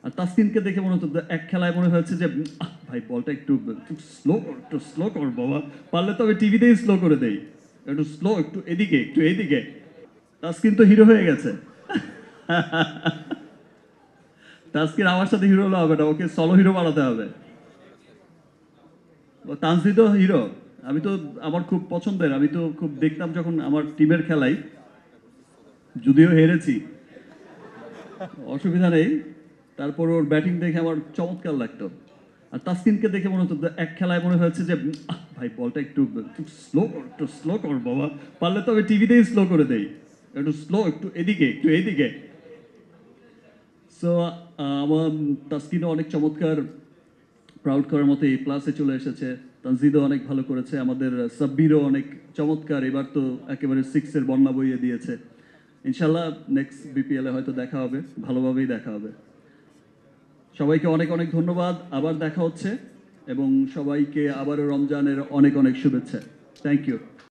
আর তাসকিনকে দেখে মনে হতো এক খেলায় মনে হয়েছে যে ভাই বলটা একটু স্লো কর বাবা, পারলে তো আমি টিভিতেই স্লো করে দেই, একটু স্লো, একটু এদিকে। তাসকিন তো হিরো হয়ে গেছে। তাসকিন আমার সাথে হিরো হলে হবে না, ওকে সলো হিরো বানাতে হবে। ও তানজিদও হিরো। আমি তো, আমার খুব পছন্দের, আমি তো খুব দেখতাম যখন আমার টিমের খেলাই, যদিও হেরেছি, অসুবিধা নেই। তারপর ওর ব্যাটিং দেখে আমার চমৎকার লাগতো। আর তাসকিনকে দেখে মনে হতো এক খেলায় মনে হয়েছে যে ভাই বলটা একটু স্লো কর বাবা, পারলে তো আমি টিভিতেই স্লো করে দেই, একটু স্লো, একটু এদিকে। সো আমার তাসকিনও অনেক চমৎকার, প্রাউড করার মতো এই প্লাসে চলে এসেছে। তানজিদও অনেক ভালো করেছে, আমাদের সাব্বিরও অনেক চমৎকার, এবার তো একেবারে সিক্সের বন্যা বইয়ে দিয়েছে। ইনশাল্লাহ নেক্সট বিপিএলে হয়তো দেখা হবে, ভালোভাবেই দেখা হবে। সবাইকে অনেক অনেক ধন্যবাদ, আবার দেখা হচ্ছে, এবং সবাইকে আবারও রমজানের অনেক অনেক শুভেচ্ছা। Thank you.